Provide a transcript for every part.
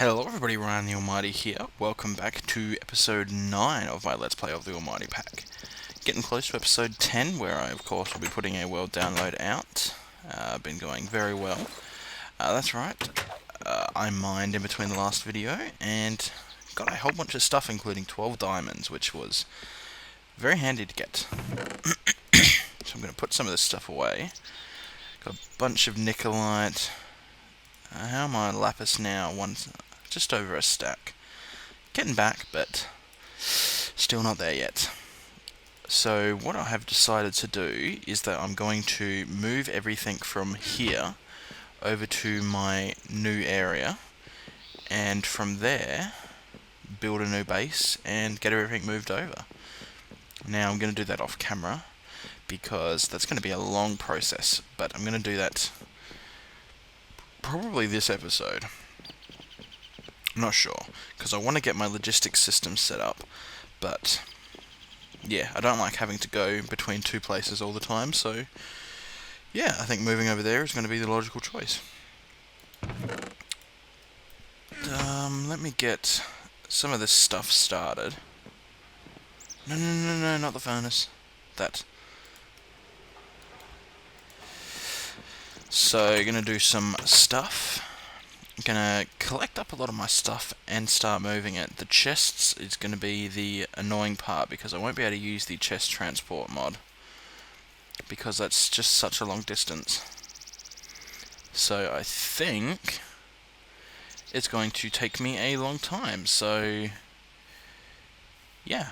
Hello everybody, Ryan the Almighty here. Welcome back to episode 9 of my Let's Play of the Almighty pack. Getting close to episode 10, where I of course will be putting a world download out. Been going very well. That's right, I mined in between the last video and got a whole bunch of stuff including 12 diamonds, which was very handy to get. So I'm going to put some of this stuff away. Got a bunch of Nicolite. How am I lapis now? Just over a stack. Getting back, but still not there yet. So what I have decided to do is that I'm going to move everything from here over to my new area, and from there build a new base and get everything moved over. Now I'm going to do that off camera because that's going to be a long process, but I'm going to do that probably this episode. I'm not sure, because I want to get my logistics system set up, but yeah, I don't like having to go between two places all the time, so yeah, I think moving over there is going to be the logical choice. Let me get some of this stuff started. No, not the furnace. That. So, gonna do some stuff. Gonna collect up a lot of my stuff and start moving it. The chests is gonna be the annoying part because I won't be able to use the chest transport mod because that's just such a long distance. So I think it's going to take me a long time. So yeah,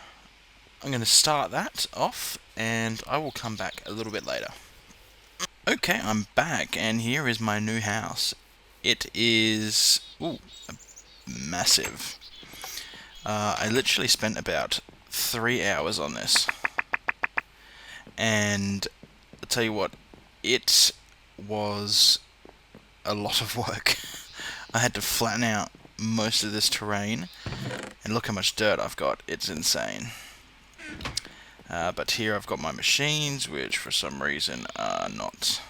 I'm gonna start that off and I will come back a little bit later. Okay, I'm back and here is my new house. It is massive. I literally spent about 3 hours on this, and I'll tell you what, it was a lot of work. I had to flatten out most of this terrain, and look how much dirt I've got. It's insane. But here I've got my machines, which for some reason are not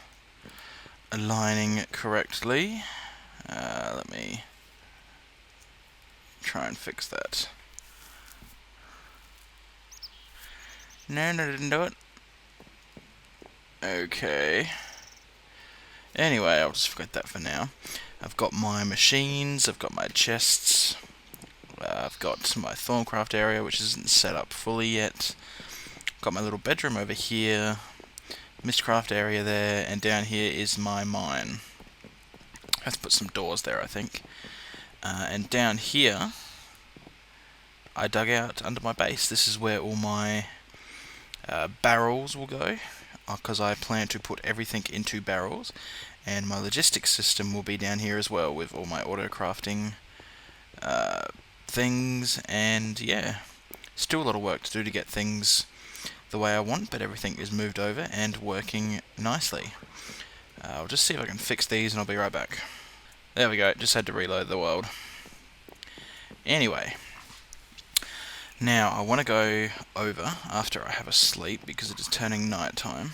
aligning correctly. Let me try and fix that. No, didn't do it. Okay. Anyway, I'll just forget that for now. I've got my machines, I've got my chests, I've got my Thorncraft area, which isn't set up fully yet. Got my little bedroom over here, Mistcraft area there, and down here is my mine. I have to put some doors there, I think. And down here, I dug out under my base. This is where all my barrels will go, because I plan to put everything into barrels, and my logistics system will be down here as well with all my auto crafting things. And yeah, still a lot of work to do to get things the way I want, but everything is moved over and working nicely. I'll just see if I can fix these and I'll be right back. There we go, just had to reload the world. Anyway, now I want to go over after I have a sleep because it is turning night time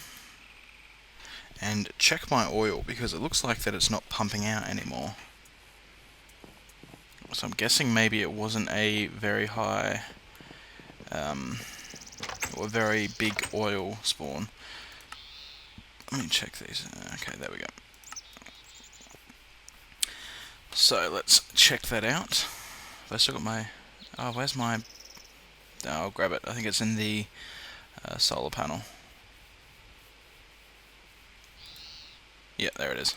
and check my oil because it looks like that it's not pumping out anymore. So I'm guessing maybe it wasn't a very high or very big oil spawn. Let me check these. Okay, there we go. So let's check that out. Have I still got my... Oh, where's my... Oh, I'll grab it. I think it's in the solar panel. Yeah, there it is.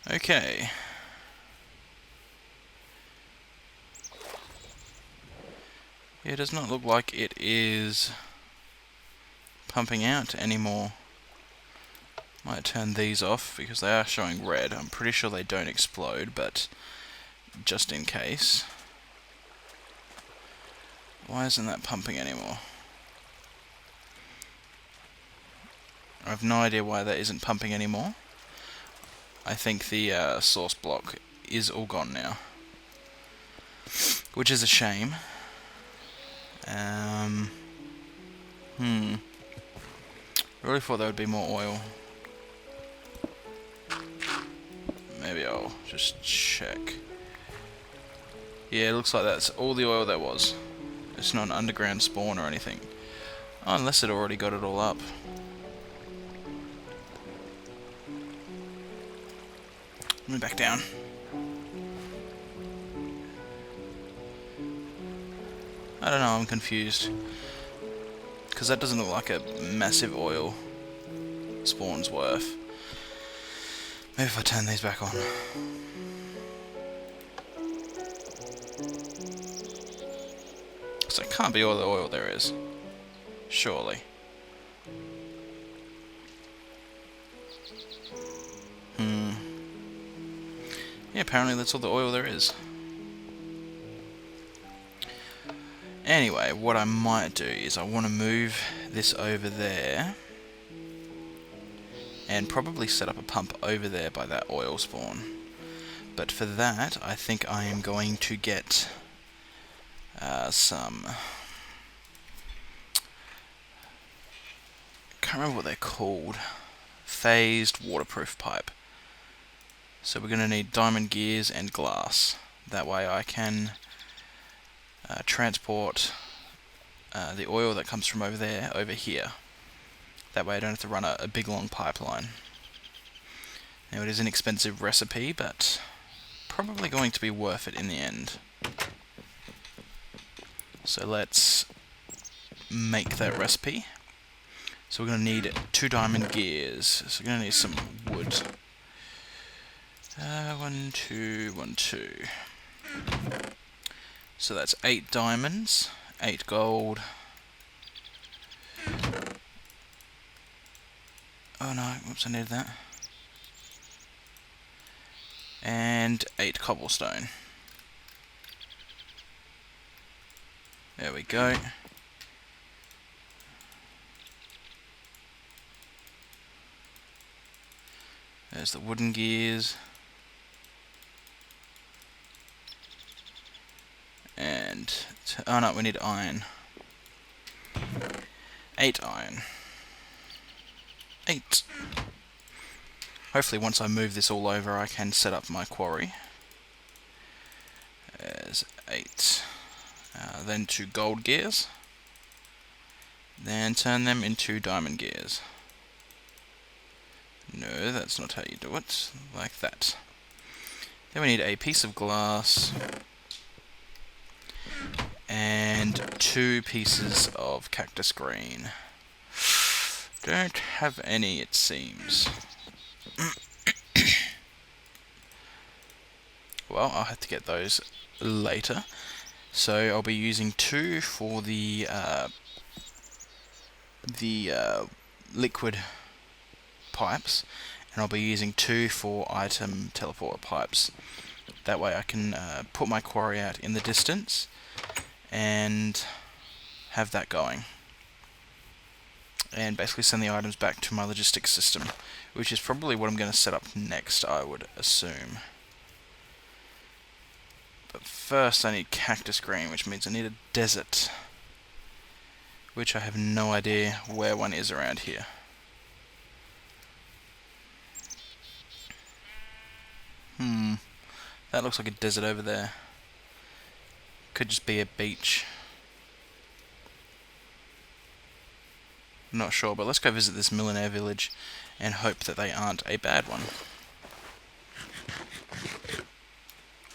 Okay. It does not look like it is pumping out anymore. Might turn these off because they are showing red. I'm pretty sure they don't explode, but just in case. Why isn't that pumping anymore? I have no idea why that isn't pumping anymore. I think the source block is all gone now, which is a shame. Really thought there would be more oil. maybe I'll just check. Yeah, it looks like that's all the oil there was. It's not an underground spawn or anything. Oh, unless it already got it all up. Let me back down. I don't know, I'm confused. Because that doesn't look like a massive oil spawn's worth. Maybe if I turn these back on. So it can't be all the oil there is. Surely. Yeah, apparently that's all the oil there is. Anyway, what I might do is I want to move this over there. And probably set up a pump over there by that oil spawn. But for that, I think I am going to get some... I can't remember what they're called. Phased waterproof pipe. So we're going to need diamond gears and glass. That way I can transport the oil that comes from over there over here. That way I don't have to run a big long pipeline. Now it is an expensive recipe, but probably going to be worth it in the end. So let's make that recipe. So we're going to need 2 diamond gears. So we're going to need some wood. 1, 2, 1, 2. So that's 8 diamonds, 8 gold. Oh no, whoops, I needed that. And 8 cobblestone. There we go. There's the wooden gears. And, oh no, we need iron. 8 iron. 8. Hopefully once I move this all over I can set up my quarry. There's 8. Then 2 gold gears. Then turn them into diamond gears. No, that's not how you do it. Like that. Then we need a piece of glass. And 2 pieces of cactus green. Don't have any, it seems. Well, I'll have to get those later. So I'll be using 2 for the liquid pipes, and I'll be using 2 for item teleporter pipes. That way I can put my quarry out in the distance and have that going. And basically send the items back to my logistics system, which is probably what I'm going to set up next, I would assume. But first I need cactus green, which means I need a desert, which I have no idea where one is around here. That looks like a desert over there. Could just be a beach. I'm not sure, but let's go visit this millionaire village and hope that they aren't a bad one.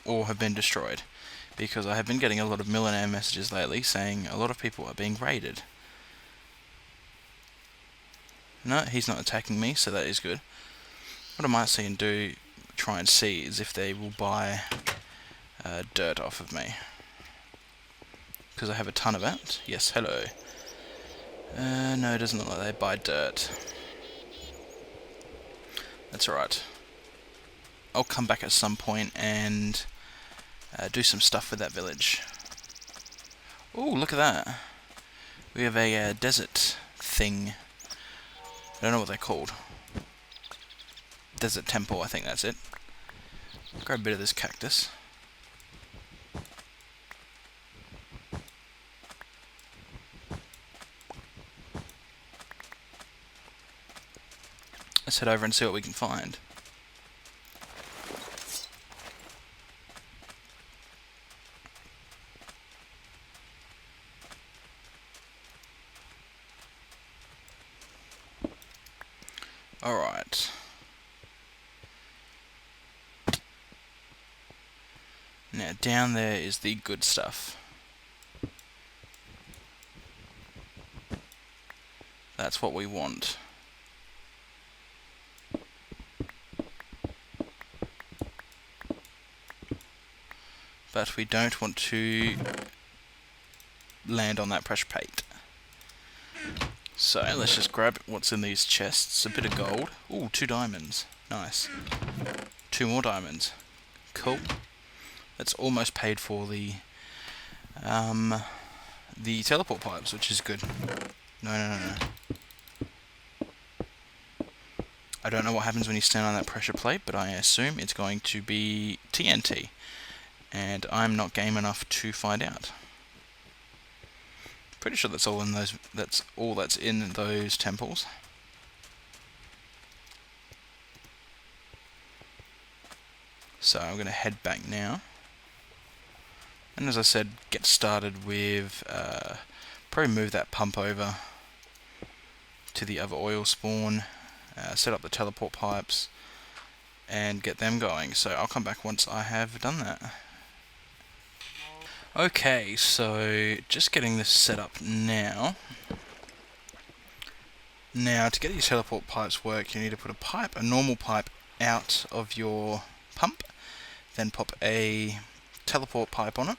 Or have been destroyed. Because I have been getting a lot of millionaire messages lately saying a lot of people are being raided. No, he's not attacking me, so that is good. What I might see and do, try and see, is if they will buy dirt off of me. Because I have a ton of it. Yes, hello. No, it doesn't look like they buy dirt. That's alright. I'll come back at some point and do some stuff with that village. Oh, look at that. We have a desert thing. I don't know what they're called. Desert temple, I think that's it. Grab a bit of this cactus. Let's head over and see what we can find. Alright. Now down there is the good stuff. That's what we want. But we don't want to land on that pressure plate. So let's just grab what's in these chests. A bit of gold. Ooh, 2 diamonds. Nice. 2 more diamonds. Cool. That's almost paid for the teleport pipes, which is good. No. I don't know what happens when you stand on that pressure plate, but I assume it's going to be TNT. And I'm not game enough to find out. Pretty sure that's all in those. That's all that's in those temples. So I'm going to head back now. And as I said, get started with probably move that pump over to the other oil spawn, set up the teleport pipes, and get them going. So I'll come back once I have done that. Okay, so just getting this set up now. Now, to get these teleport pipes work, you need to put a normal pipe out of your pump, then pop a teleport pipe on it,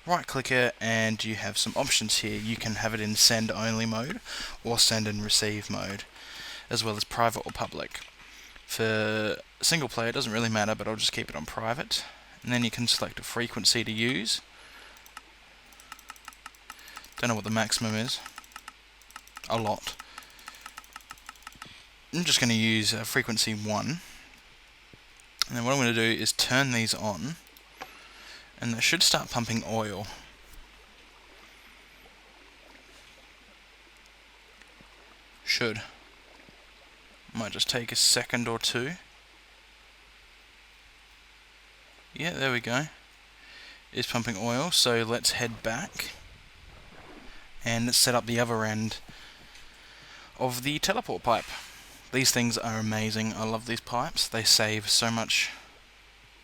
right click it, and you have some options here. You can have it in send only mode or send and receive mode, as well as private or public. For single player, it doesn't really matter, but I'll just keep it on private. And then you can select a frequency to use. Don't know what the maximum is. A lot. I'm just going to use frequency 1. And then what I'm going to do is turn these on. And they should start pumping oil. Should. Might just take a second or two. Yeah, there we go. It's pumping oil, so let's head back. And let's set up the other end of the teleport pipe. These things are amazing. I love these pipes. They save so much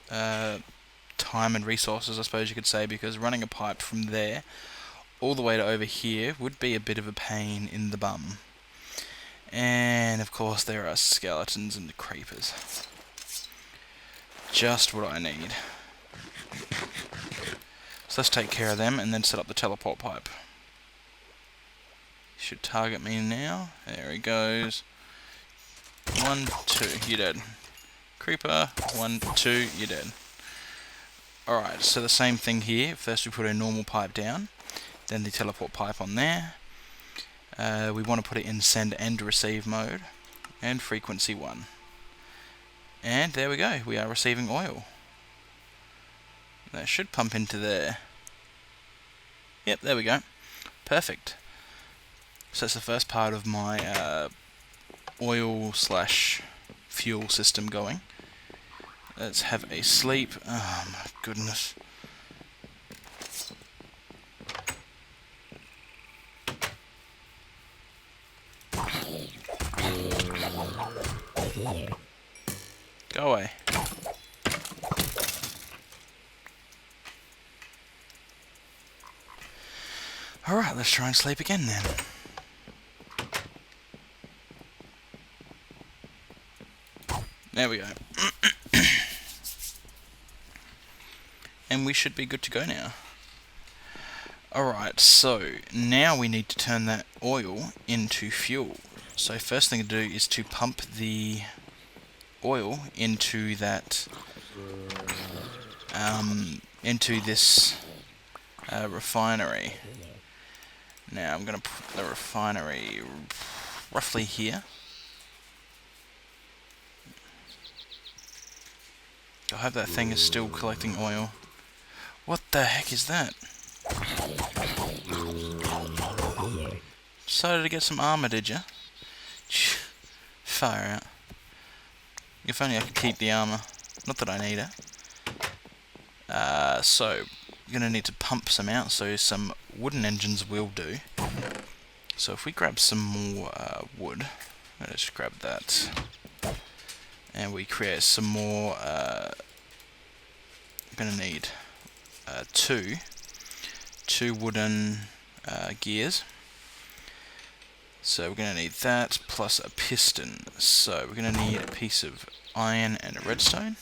time and resources, I suppose you could say, because running a pipe from there all the way to over here would be a bit of a pain in the bum. And of course there are skeletons and creepers. Just what I need. So let's take care of them and then set up the teleport pipe. Should target me now. There he goes. 1, 2, you're dead. Creeper, 1, 2, you're dead. Alright, so the same thing here. First we put a normal pipe down, then the teleport pipe on there. We want to put it in send and receive mode, and frequency 1. And there we go, we are receiving oil. That should pump into there. Yep, there we go. Perfect. So that's the first part of my oil / fuel system going. Let's have a sleep. Oh my goodness. Go away. Alright, let's try and sleep again then. There we go. And we should be good to go now. Alright, so now we need to turn that oil into fuel. So first thing to do is to pump the oil into that into this refinery. Now I'm going to put the refinery roughly here. I hope that thing is still collecting oil. What the heck is that? Decided to get some armor, did you? Fire out. If only I could keep the armor. Not that I need it. So, you're going to need to pump some out, so some wooden engines will do. So if we grab some more wood, Let's grab that. And we create some more. I'm gonna need two wooden gears. So we're going to need that plus a piston. So we're going to need a piece of iron and a redstone.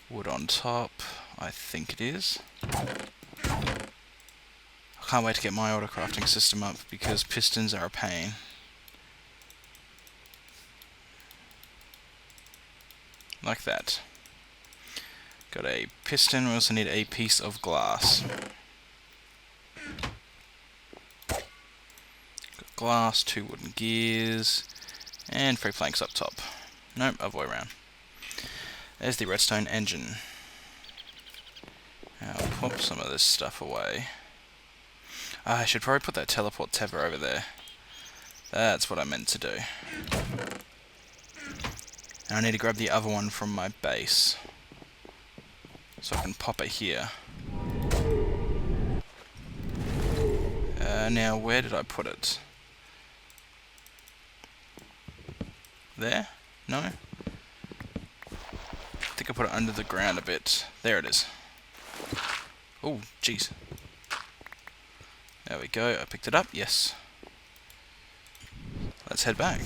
Wood on top, I think it is. I can't wait to get my auto crafting system up because pistons are a pain. Like that. Got a piston, we also need a piece of glass. Glass, 2 wooden gears, and 3 planks up top. Nope, other way around. There's the redstone engine. I'll pop some of this stuff away. I should probably put that teleport tether over there. That's what I meant to do. And I need to grab the other one from my base, so I can pop it here. Now, where did I put it? There? No? I think I put it under the ground a bit. There it is. Oh, jeez. There we go. I picked it up. Yes. Let's head back.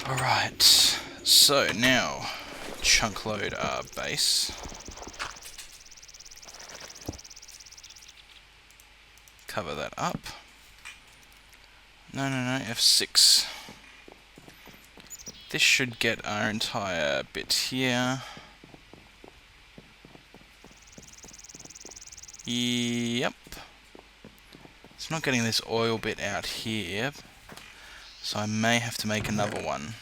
Alright. So, now, chunk load our base. Cover that up. No, F6. This should get our entire bit here. Yep. It's not getting this oil bit out here, so I may have to make another one.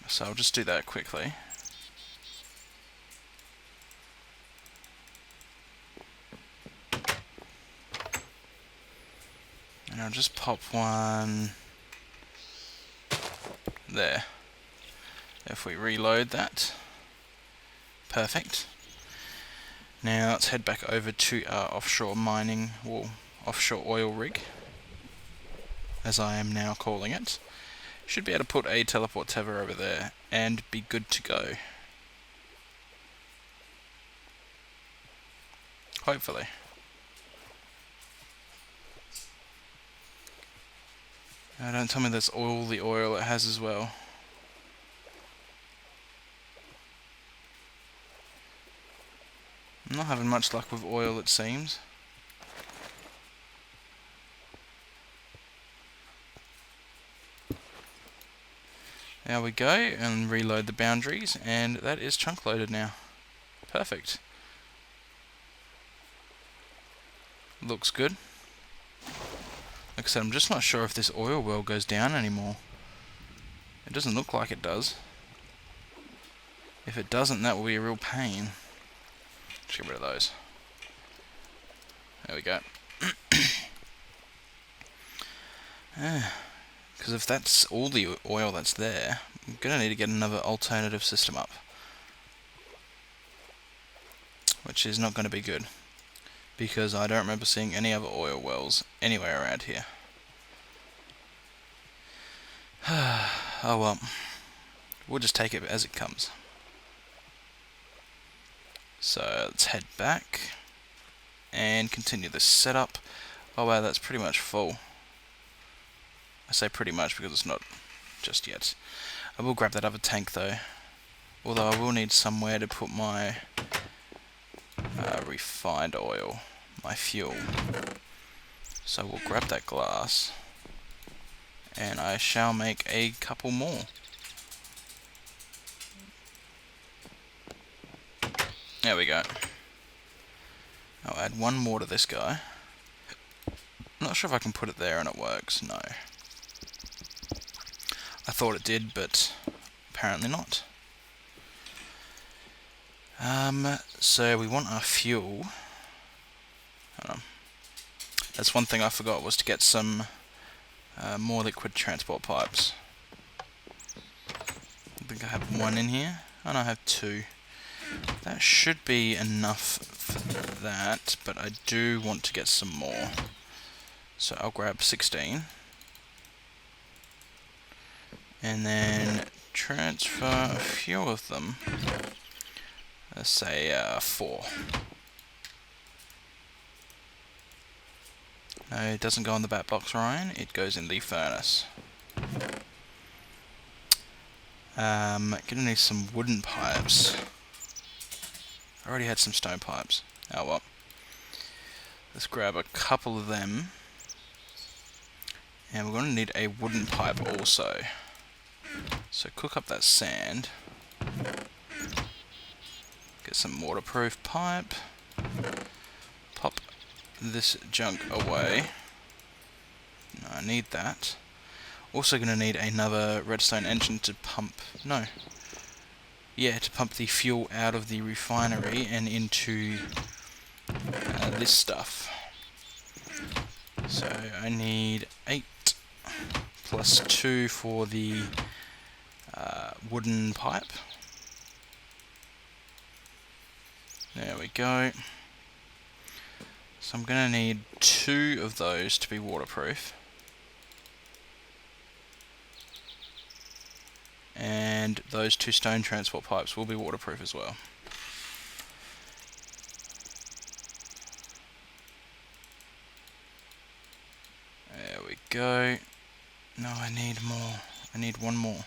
So I'll just do that quickly. And I'll just pop one there. If we reload that. Perfect. Now let's head back over to our offshore mining, or offshore oil rig, as I am now calling it. Should be able to put a teleport tether over there and be good to go. Hopefully. Now don't tell me that's all the oil it has as well. I'm not having much luck with oil, it seems. There we go, and reload the boundaries, and that is chunk loaded now. Perfect. Looks good. Like I said, I'm just not sure if this oil well goes down anymore. It doesn't look like it does. If it doesn't, that will be a real pain. Just get rid of those. There we go. Because if that's all the oil that's there, I'm going to need to get another alternative system up. Which is not going to be good. Because I don't remember seeing any other oil wells anywhere around here. Oh well. We'll just take it as it comes. So let's head back and continue this setup. Oh wow, that's pretty much full. I say pretty much because it's not just yet. I will grab that other tank though. Although I will need somewhere to put my refined oil, my fuel. So we'll grab that glass and I shall make a couple more. There we go. I'll add one more to this guy. Not sure if I can put it there and it works. No. I thought it did, but apparently not. So we want our fuel. That's one thing I forgot, was to get some more liquid transport pipes. I think I have one in here. Oh no, I have two. That should be enough for that, but I do want to get some more. So I'll grab 16. And then transfer a few of them. Let's say 4. No, it doesn't go in the bat box, Ryan. It goes in the furnace. Gonna need some wooden pipes. I already had some stone pipes. Oh well. Let's grab a couple of them. And we're gonna need a wooden pipe also. So cook up that sand. Get some waterproof pipe. Pop this junk away. No, I need that. Also going to need another redstone engine to pump... No. Yeah, to pump the fuel out of the refinery and into this stuff. So I need 8 plus 2 for the wooden pipe. There we go. So I'm going to need 2 of those to be waterproof. And those 2 stone transport pipes will be waterproof as well. There we go. No, I need more. I need 1 more.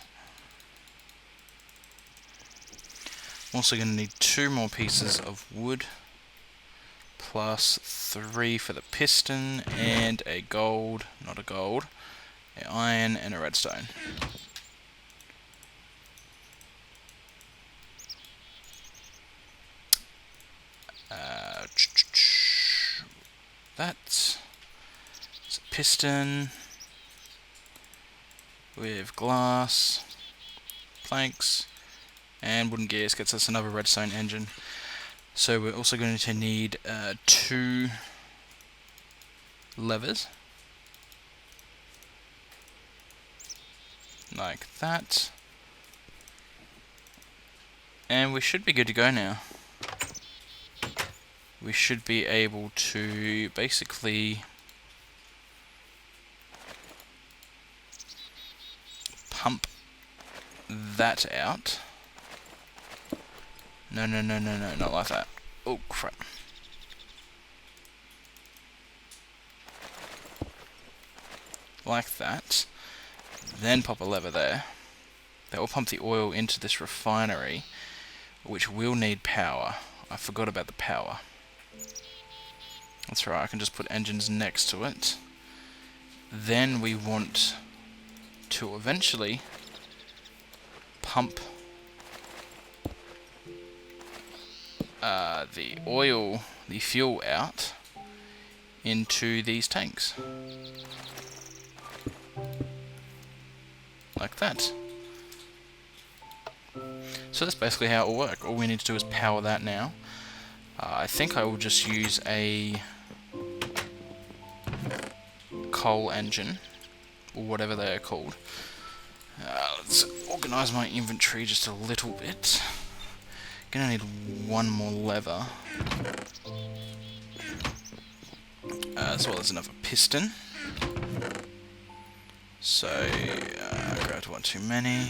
I'm also going to need 2 more pieces of wood, plus 3 for the piston, and a gold, not a gold, an iron, and a redstone. That's a piston with glass, planks, and wooden gears. Gets us another redstone engine. So we're also going to need 2 levers, like that, and we should be good to go now. We should be able to basically pump that out. No, not like that. Oh, crap. Like that. Then pop a lever there. That will pump the oil into this refinery, which will need power. I forgot about the power. That's right, I can just put engines next to it. Then we want to eventually pump the oil, the fuel out into these tanks. Like that. So that's basically how it will work. All we need to do is power that now. I think I will just use a coal engine, or whatever they are called. Let's organise my inventory just a little bit. Gonna need 1 more lever, as well as another piston. So, grabbed 1 too many.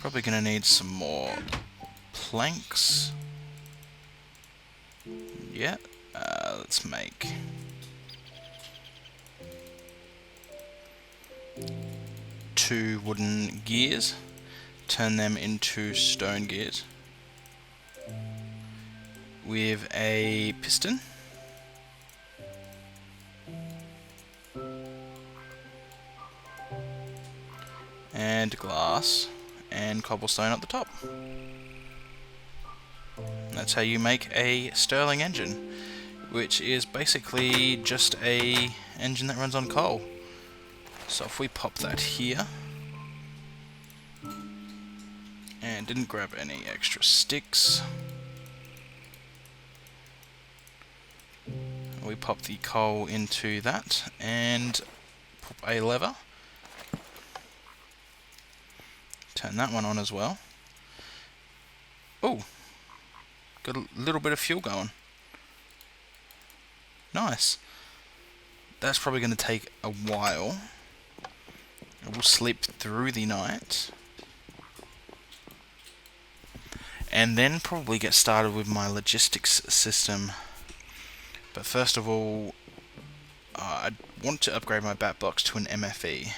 Probably gonna need some more planks. Yeah, let's make 2 wooden gears, turn them into stone gears with a piston, and glass and cobblestone at the top. That's how you make a Stirling engine, which is basically just a engine that runs on coal. So if we pop that here, and didn't grab any extra sticks, we pop the coal into that and pop a lever, turn that one on as well, Oh, got a little bit of fuel going. Nice. That's probably going to take a while. I will sleep through the night. And then probably get started with my logistics system. But first of all, I want to upgrade my bat box to an MFE.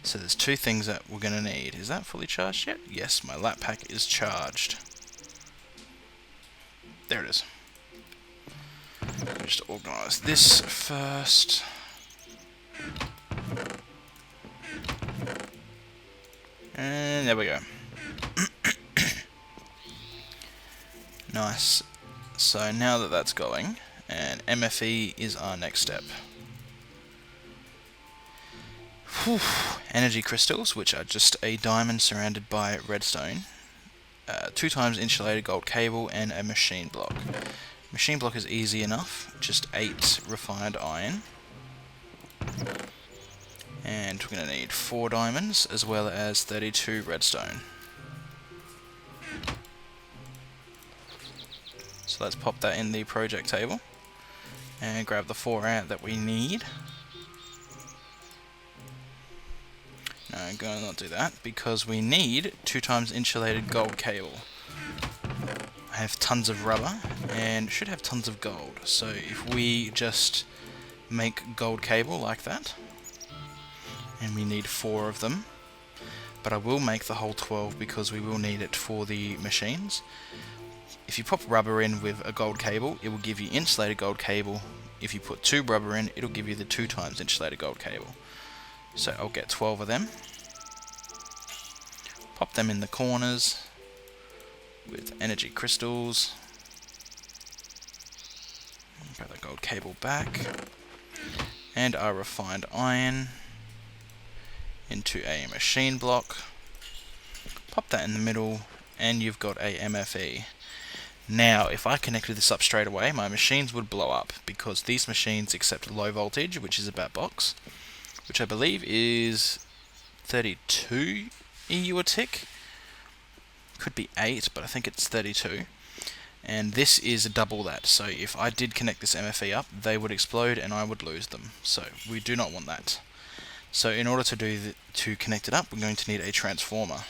So there's two things that we're going to need. Is that fully charged yet? Yes, my lap pack is charged. There it is. Just organise this first. And there we go. Nice. So now that that's going, and MFE is our next step. Whew. Energy crystals, which are just a diamond surrounded by redstone, 2 times insulated gold cable, and a machine block. Machine block is easy enough, just 8 refined iron. And we're going to need 4 diamonds, as well as 32 redstone. So let's pop that in the project table, and grab the 4 out that we need. No, I'm going to not do that, because we need 2 times insulated gold cable. I have tons of rubber, and should have tons of gold. So if we just make gold cable like that, and we need 4 of them, but I will make the whole 12 because we will need it for the machines. If you pop rubber in with a gold cable, it will give you insulated gold cable. If you put 2 rubber in, it'll give you the 2 times insulated gold cable. So I'll get 12 of them. Pop them in the corners with energy crystals. Grab the gold cable back. And our refined iron into a machine block. Pop that in the middle, and you've got a MFE. Now, if I connected this up straight away, my machines would blow up, because these machines accept low voltage, which is a bat box, which I believe is 32 EU a tick. Could be 8, but I think it's 32. And this is double that, so if I did connect this MFE up, they would explode and I would lose them. So we do not want that. So in order to connect it up, we're going to need a transformer.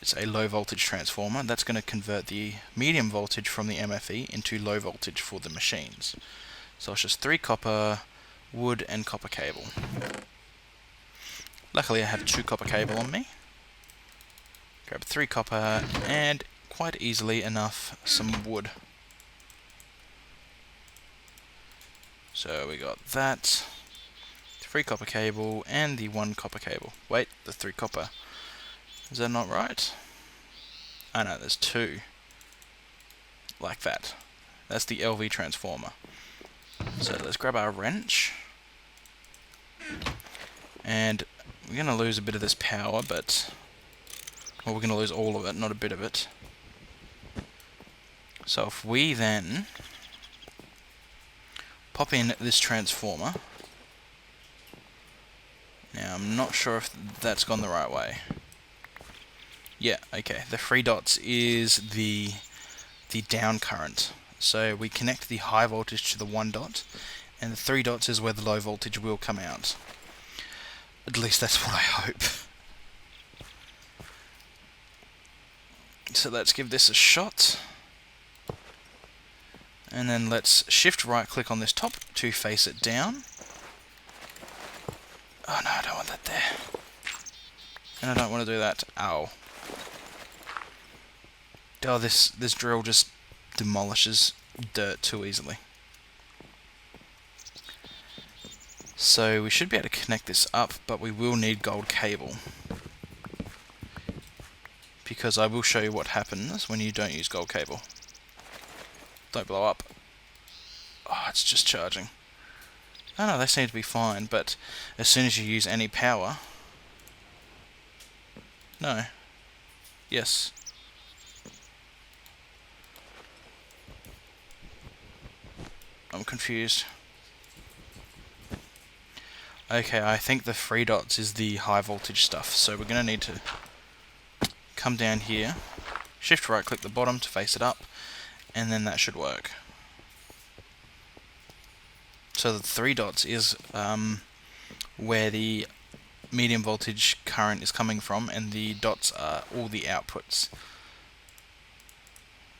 It's a low voltage transformer. That's going to convert the medium voltage from the MFE into low voltage for the machines. So it's just 3 copper, wood, and copper cable. Luckily I have 2 copper cable on me. Grab 3 copper and quite easily enough some wood. So we got that, 3 copper cable and the 1 copper cable. Wait, the 3 copper. Is that not right? Oh no, there's 2. Like that. That's the LV transformer. So let's grab our wrench. And we're going to lose a bit of this power, but... well, we're going to lose all of it, not a bit of it. So if we then pop in this transformer... now I'm not sure if that's gone the right way. Yeah, okay. The 3 dots is the down current. So we connect the high voltage to the 1 dot, and the 3 dots is where the low voltage will come out. At least that's what I hope. So let's give this a shot. And then let's shift right click on this top to face it down. Oh no, I don't want that there. And I don't want to do that. Ow. Oh, this drill just demolishes dirt too easily. So we should be able to connect this up, but we will need gold cable. Because I will show you what happens when you don't use gold cable. Don't blow up. Oh, it's just charging. Oh no, they seem to be fine, but as soon as you use any power... no. Yes. I'm confused. Okay, I think the 3 dots is the high voltage stuff, so we're going to need to come down here Shift right click the bottom to face it up, and then that should work. So the 3 dots is where the medium voltage current is coming from, and the dots are all the outputs.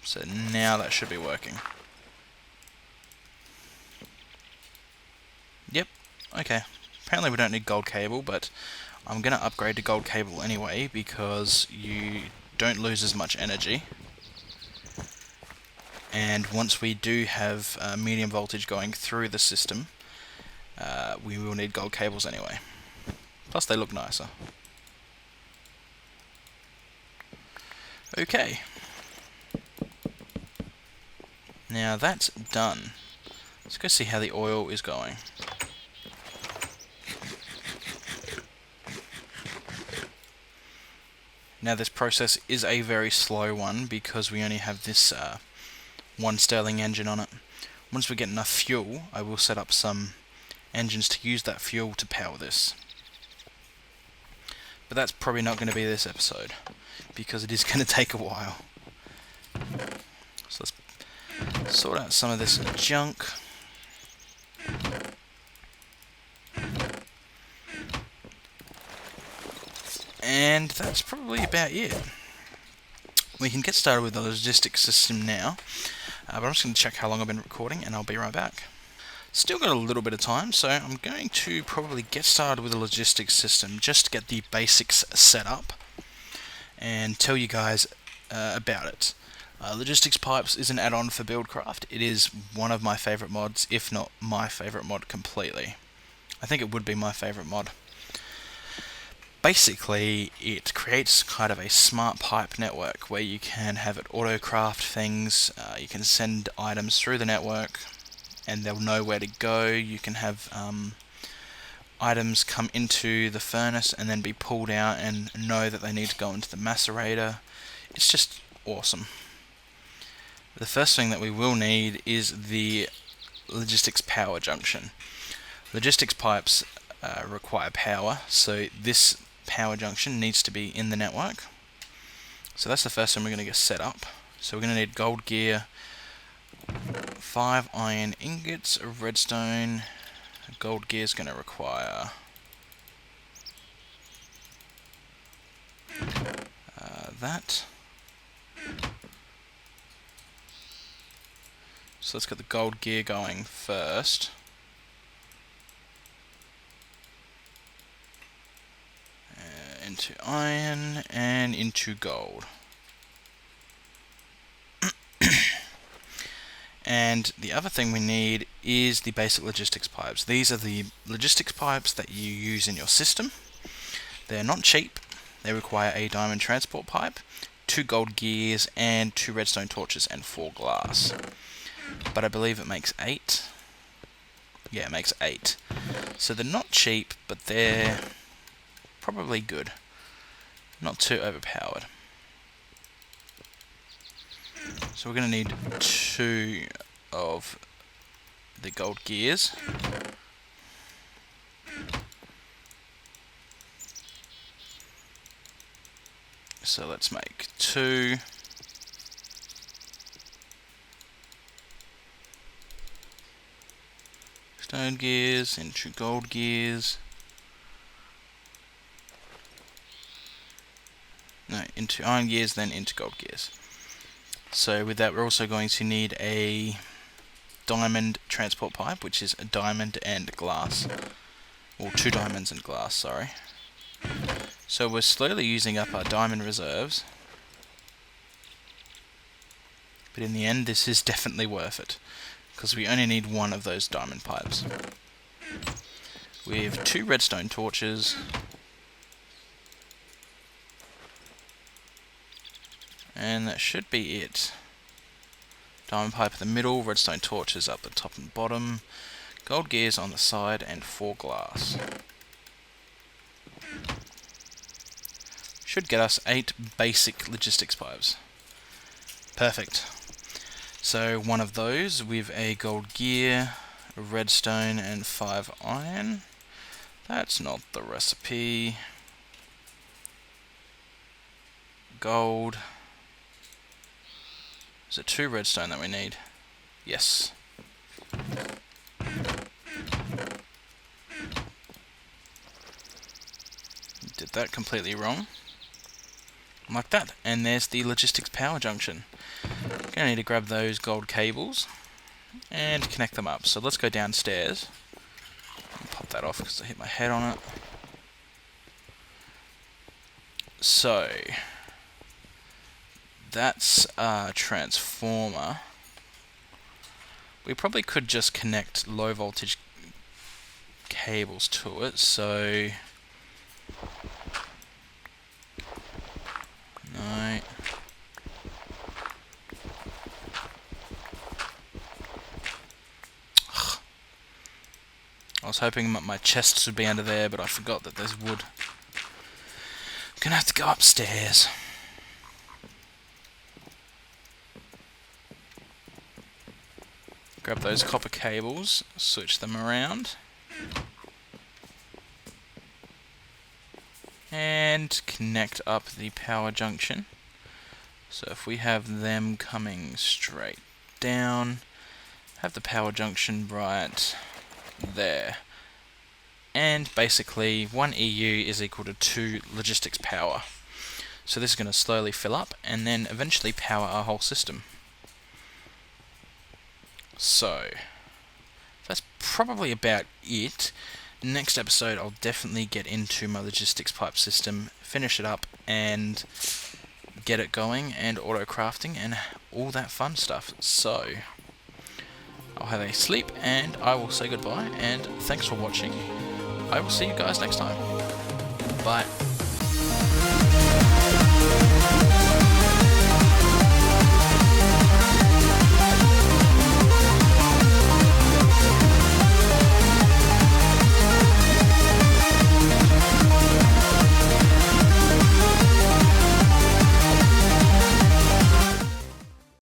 So now that should be working. Yep, okay. Apparently we don't need gold cable, but I'm going to upgrade to gold cable anyway because you don't lose as much energy. And once we do have medium voltage going through the system, we will need gold cables anyway. Plus they look nicer. Okay. Now that's done. Let's go see how the oil is going. Now this process is a very slow one because we only have this one Stirling engine on it. Once we get enough fuel, I will set up some engines to use that fuel to power this. But that's probably not going to be this episode because it is going to take a while. So let's sort out some of this junk. And that's probably about it. We can get started with the logistics system now, but I'm just going to check how long I've been recording and I'll be right back. Still got a little bit of time, so I'm going to probably get started with the logistics system just to get the basics set up and tell you guys about it. Logistics Pipes is an add-on for Buildcraft. It is one of my favourite mods, if not my favourite mod completely. I think it would be my favourite mod. Basically, it creates kind of a smart pipe network where you can have it auto-craft things, you can send items through the network and they'll know where to go. You can have items come into the furnace and then be pulled out and know that they need to go into the macerator. It's just awesome. The first thing that we will need is the logistics power junction. Logistics pipes require power, so this power junction needs to be in the network. So that's the first thing we're going to get set up. So we're going to need gold gear, 5 iron ingots, a redstone. Gold gear is going to require that. So let's get the gold gear going first. Into iron and into gold. And the other thing we need is the basic logistics pipes. These are the logistics pipes that you use in your system. They're not cheap. They require a diamond transport pipe, 2 gold gears, and 2 redstone torches and 4 glass. But I believe it makes 8. Yeah, it makes 8. So they're not cheap, but they're probably good. Not too overpowered. So we're going to need 2 of the gold gears. So let's make 2. Stone gears into gold gears. No, into iron gears, then into gold gears. So with that, we're also going to need a diamond transport pipe, which is a diamond and glass. Or 2 diamonds and glass, sorry. So we're slowly using up our diamond reserves. But in the end, this is definitely worth it, because we only need 1 of those diamond pipes. We have 2 redstone torches. And that should be it. Diamond pipe in the middle, redstone torches up the top and bottom, gold gears on the side, and 4 glass. Should get us 8 basic logistics pipes. Perfect. So 1 of those with a gold gear, a redstone, and 5 iron. That's not the recipe. Gold. Is it 2 redstone that we need? Yes. Did that completely wrong. Like that. And there's the logistics power junction. Gonna need to grab those gold cables and connect them up. So let's go downstairs. Pop that off because I hit my head on it. So that's our transformer. We probably could just connect low voltage cables to it, so no. I was hoping my chests would be under there, but I forgot that there's wood. I'm gonna have to go upstairs. Grab those copper cables, switch them around, and connect up the power junction. So if we have them coming straight down, have the power junction right there. And basically 1 EU is equal to 2 logistics power. So this is going to slowly fill up and then eventually power our whole system. So that's probably about it. Next episode I'll definitely get into my logistics pipe system, finish it up and get it going, and auto crafting and all that fun stuff. So I'll have a sleep and I will say goodbye and thanks for watching. I will see you guys next time. Bye.